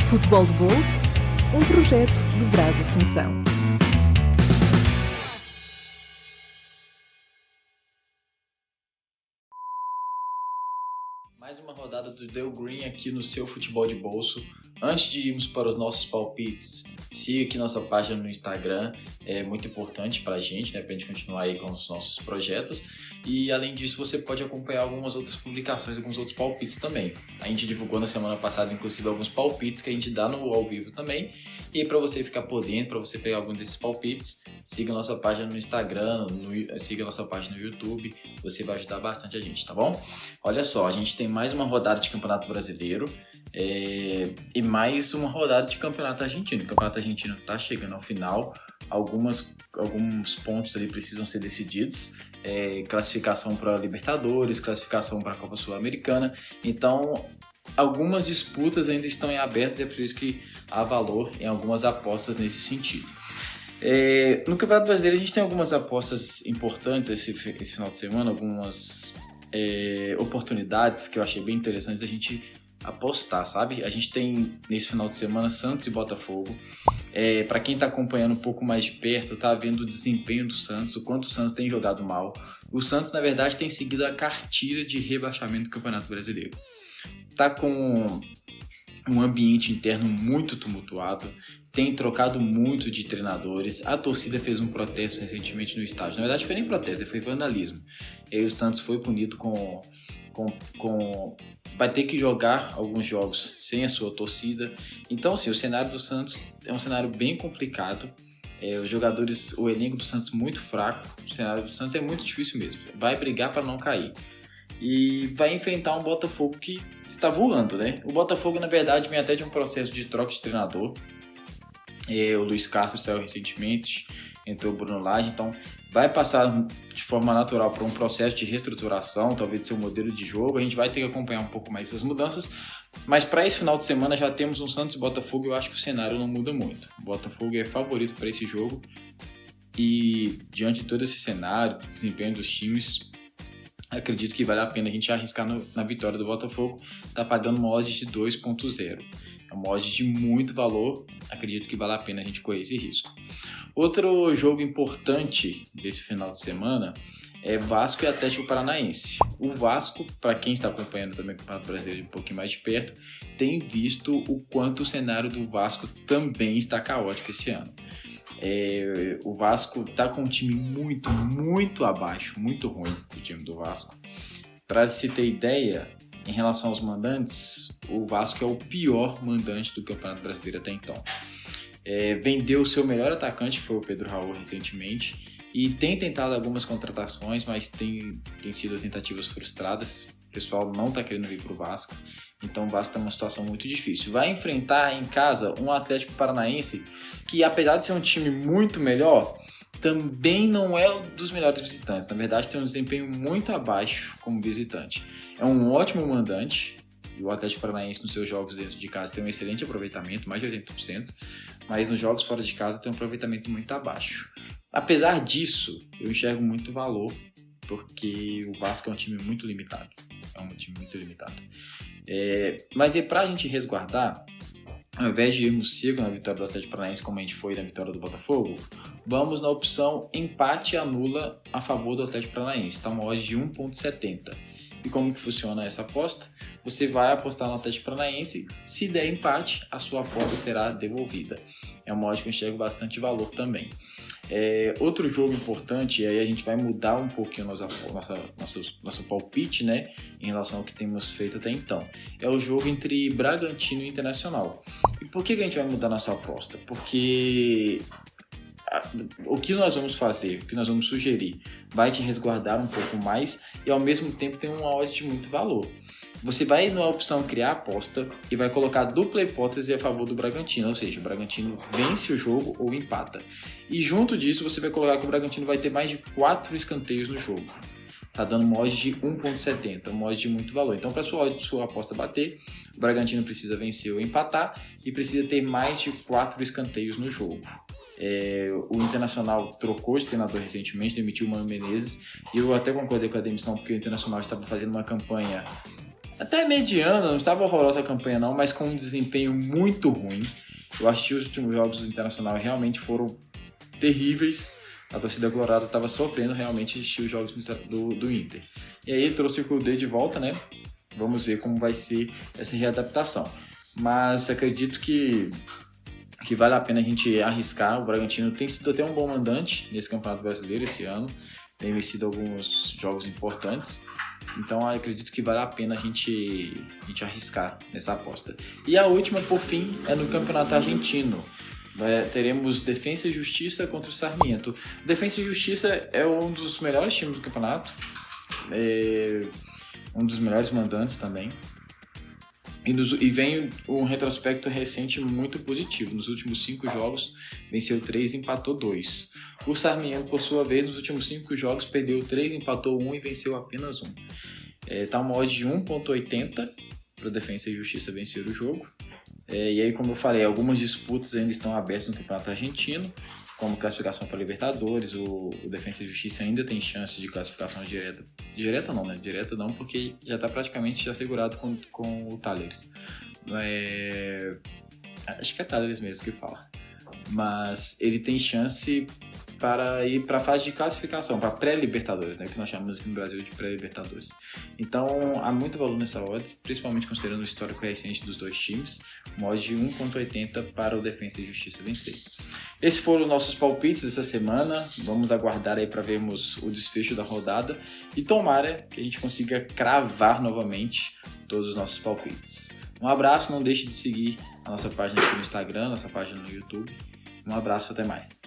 Futebol de Bolso, um projeto do Brás Assunção. Mais uma rodada do Dale Green aqui no seu Futebol de Bolso. Antes de irmos para os nossos palpites, siga aqui nossa página no Instagram, é muito importante para a gente, né, para a gente continuar aí com os nossos projetos. E além disso, você pode acompanhar algumas outras publicações, alguns outros palpites também. A gente divulgou na semana passada, inclusive, alguns palpites que a gente dá no ao vivo também. E para você ficar por dentro, para você pegar algum desses palpites, siga a nossa página no Instagram, siga a nossa página no YouTube, você vai ajudar bastante a gente, tá bom? Olha só, a gente tem mais uma rodada de Campeonato Brasileiro e mais uma rodada de Campeonato Argentino. O Campeonato Argentino está chegando ao final, alguns pontos ali precisam ser decididos, classificação para Libertadores, classificação para a Copa Sul-Americana, então algumas disputas ainda estão em abertas e é por isso que há valor em algumas apostas nesse sentido. No Campeonato Brasileiro a gente tem algumas apostas importantes esse final de semana, algumas oportunidades que eu achei bem interessantes a gente apostar, sabe? A gente tem nesse final de semana Santos e Botafogo. Para quem está acompanhando um pouco mais de perto, está vendo o desempenho do Santos, o quanto o Santos tem jogado mal. O Santos, na verdade, tem seguido a cartilha de rebaixamento do Campeonato Brasileiro. Está com um ambiente interno muito tumultuado, tem trocado muito de treinadores, a torcida fez um protesto recentemente no estádio. Na verdade, foi nem protesto, foi vandalismo. E o Santos foi punido vai ter que jogar alguns jogos sem a sua torcida. Então, assim, o cenário do Santos é um cenário bem complicado. Os jogadores, o elenco do Santos muito fraco. O cenário do Santos é muito difícil mesmo. Vai brigar para não cair. E vai enfrentar um Botafogo que está voando, né? O Botafogo, na verdade, vem até de um processo de troca de treinador. O Luiz Castro saiu recentemente, entrou o Bruno Lage, então vai passar de forma natural por um processo de reestruturação, talvez do seu modelo de jogo. A gente vai ter que acompanhar um pouco mais essas mudanças, mas para esse final de semana já temos um Santos e Botafogo e eu acho que o cenário não muda muito. O Botafogo é favorito para esse jogo e diante de todo esse cenário, desempenho dos times, acredito que vale a pena a gente arriscar na vitória do Botafogo. Tá pagando uma odds de 2.0. É uma odds de muito valor. Acredito que vale a pena a gente correr esse risco. Outro jogo importante desse final de semana é Vasco e Atlético Paranaense. O Vasco, para quem está acompanhando também o Campeonato Brasileiro um pouquinho mais de perto, tem visto o quanto o cenário do Vasco também está caótico esse ano. O Vasco está com um time muito, muito abaixo, muito ruim o time do Vasco. Para se ter ideia, em relação aos mandantes, o Vasco é o pior mandante do Campeonato Brasileiro até então. Vendeu o seu melhor atacante, que foi o Pedro Raul, recentemente, e tem tentado algumas contratações, mas tem sido tentativas frustradas. O pessoal não está querendo vir para o Vasco, então o Vasco está numa situação muito difícil. Vai enfrentar em casa um Atlético Paranaense que, apesar de ser um time muito melhor, também não é um dos melhores visitantes. Na verdade, tem um desempenho muito abaixo como visitante. É um ótimo mandante, e o Atlético Paranaense nos seus jogos dentro de casa tem um excelente aproveitamento, mais de 80%, mas nos jogos fora de casa tem um aproveitamento muito abaixo. Apesar disso, eu enxergo muito valor, porque o Vasco é um time muito limitado. Mas para a gente resguardar, ao invés de irmos cego na vitória do Atlético Paranaense, como a gente foi na vitória do Botafogo, vamos na opção empate anula a favor do Atlético Paranaense. Está uma odd de 1.70. E como que funciona essa aposta? Você vai apostar no Atlético Paranaense, se der empate, a sua aposta será devolvida. É uma odd que eu enxergo bastante valor também. Outro jogo importante, e aí a gente vai mudar um pouquinho nosso palpite, né, em relação ao que temos feito até então, é o jogo entre Bragantino e Internacional. E por que a gente vai mudar nossa aposta? Porque o que nós vamos fazer, o que nós vamos sugerir, vai te resguardar um pouco mais e ao mesmo tempo tem uma odd de muito valor. Você vai na opção criar aposta e vai colocar dupla hipótese a favor do Bragantino, ou seja, o Bragantino vence o jogo ou empata. E junto disso você vai colocar que o Bragantino vai ter mais de 4 escanteios no jogo. Tá dando uma odd de 1.70, uma odd de muito valor. Então, para sua aposta bater, o Bragantino precisa vencer ou empatar e precisa ter mais de 4 escanteios no jogo. O Internacional trocou de treinador recentemente, demitiu o Mano Menezes, e eu até concordei com a demissão porque o Internacional estava fazendo uma campanha até mediana, não estava horrorosa a campanha não, mas com um desempenho muito ruim. Eu assisti os últimos jogos do Internacional e realmente foram terríveis. A torcida colorada estava sofrendo realmente assistir os jogos do Inter. E aí trouxe o Kudê de volta, né? Vamos ver como vai ser essa readaptação. Mas acredito que vale a pena a gente arriscar. O Bragantino tem sido até um bom mandante nesse Campeonato Brasileiro esse ano. Tem vencido alguns jogos importantes. Então acredito que vale a pena a gente arriscar nessa aposta. E a última, por fim, é no Campeonato Argentino. Teremos Defensa e Justiça contra o Sarmiento. Defensa e Justiça é um dos melhores times do campeonato. Um dos melhores mandantes também. E vem um retrospecto recente muito positivo. Nos últimos 5 jogos, venceu 3 e empatou 2. O Sarmiento, por sua vez, nos últimos 5 jogos, perdeu 3, empatou 1 e venceu apenas 1. Tá uma odd de 1.80 para Defensa e Justiça vencer o jogo. E aí, como eu falei, algumas disputas ainda estão abertas no Campeonato Argentino, como classificação para Libertadores. O Defensa e Justiça ainda tem chance de classificação direta. Direta não, né? Direta não, porque já está praticamente assegurado com o Talleres. Acho que é Talleres mesmo que fala. Mas ele tem chance para ir para a fase de classificação, para pré-Libertadores, né, que nós chamamos aqui no Brasil de pré-Libertadores. Então, há muito valor nessa odd, principalmente considerando o histórico recente dos dois times, uma odd de 1.80 para o Defensa e Justiça vencer. Esses foram os nossos palpites dessa semana. Vamos aguardar aí para vermos o desfecho da rodada e tomara que a gente consiga cravar novamente todos os nossos palpites. Um abraço, não deixe de seguir a nossa página aqui no Instagram, nossa página no YouTube. Um abraço, até mais.